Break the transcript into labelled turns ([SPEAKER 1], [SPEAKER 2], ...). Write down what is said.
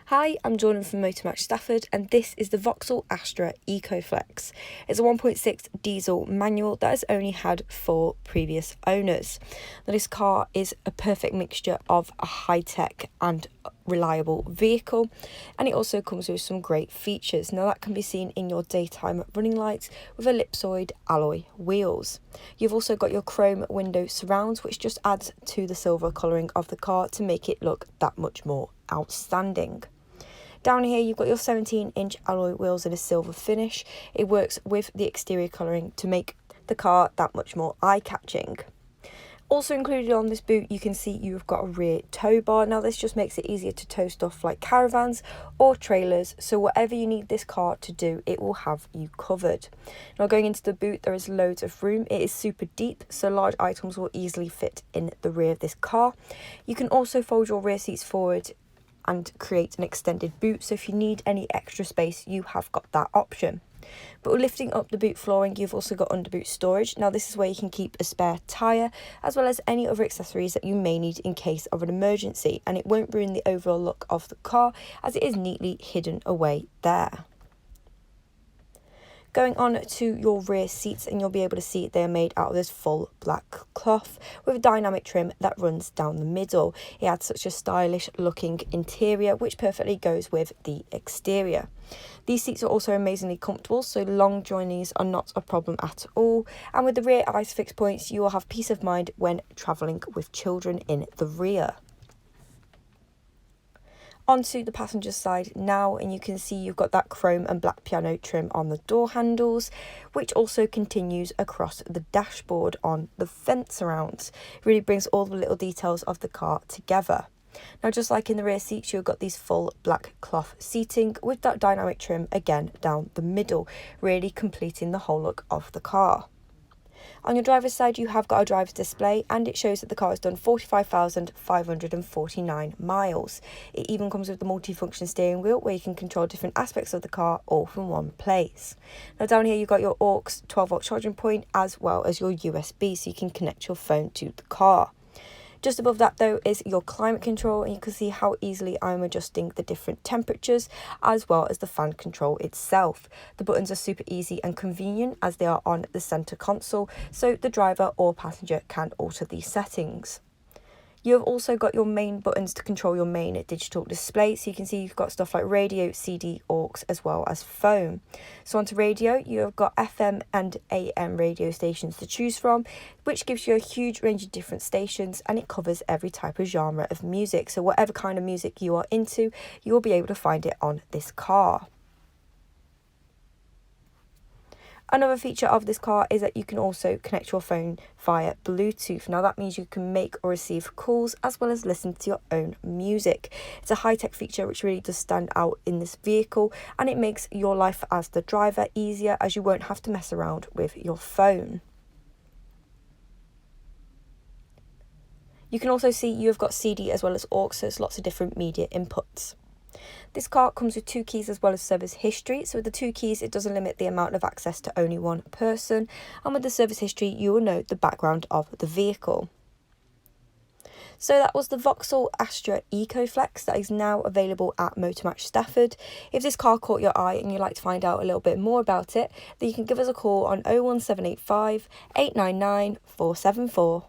[SPEAKER 1] Hi, I'm Jordan from Motor Match Stafford, and this is the Vauxhall Astra ecoFLEX. It's a 1.6 diesel manual that has only had 4 previous owners. Now, this car is a perfect mixture of a high-tech and reliable vehicle, and it also comes with some great features. Now, that can be seen in your daytime running lights with ellipsoid alloy wheels. You've also got your chrome window surrounds, which just adds to the silver colouring of the car to make it look that much more outstanding. Down here you've got your 17-inch alloy wheels in a silver finish. It works with the exterior colouring to make the car that much more eye-catching. Also included on this boot, you can see you've got a rear tow bar. Now this just makes it easier to tow stuff like caravans or trailers, so whatever you need this car to do, it will have you covered. Now going into the boot, there is loads of room. It is super deep, so large items will easily fit in the rear of this car. You can also fold your rear seats forward and create an extended boot, so if you need any extra space, you have got that option. But lifting up the boot flooring, you've also got underboot storage. Now this is where you can keep a spare tyre as well as any other accessories that you may need in case of an emergency, and it won't ruin the overall look of the car as it is neatly hidden away there. Going on to your rear seats, and you'll be able to see they are made out of this full black cloth with a dynamic trim that runs down the middle. It adds such a stylish looking interior which perfectly goes with the exterior. These seats are also amazingly comfortable, so long journeys are not a problem at all, and with the rear ISOFIX points you will have peace of mind when travelling with children in the rear. Onto the passenger side now, and you can see you've got that chrome and black piano trim on the door handles, which also continues across the dashboard on the fence surrounds. It really brings all the little details of the car together. Now, just like in the rear seats, you've got these full black cloth seating with that dynamic trim again down the middle, really completing the whole look of the car. On your driver's side, you have got a driver's display, and it shows that the car has done 45,549 miles. It even comes with the multifunction steering wheel where you can control different aspects of the car all from one place. Now down here you've got your aux 12-volt charging point as well as your USB, so you can connect your phone to the car. Just above that though is your climate control, and you can see how easily I'm adjusting the different temperatures as well as the fan control itself. The buttons are super easy and convenient as they are on the centre console, so the driver or passenger can alter these settings. You have also got your main buttons to control your main digital display, so you can see you've got stuff like radio, CD, aux, as well as phone. So onto radio, you have got FM and AM radio stations to choose from, which gives you a huge range of different stations, and it covers every type of genre of music. So whatever kind of music you are into, you will be able to find it on this car. Another feature of this car is that you can also connect your phone via Bluetooth. Now that means you can make or receive calls as well as listen to your own music. It's a high-tech feature which really does stand out in this vehicle, and it makes your life as the driver easier as you won't have to mess around with your phone. You can also see you have got CD as well as aux, so it's lots of different media inputs. This car comes with 2 keys as well as service history, so with the 2 keys it doesn't limit the amount of access to only one person, and with the service history you will know the background of the vehicle. So that was the Vauxhall Astra ecoFLEX that is now available at Motor Match Stafford. If this car caught your eye and you'd like to find out a little bit more about it, then you can give us a call on 01785 899 474.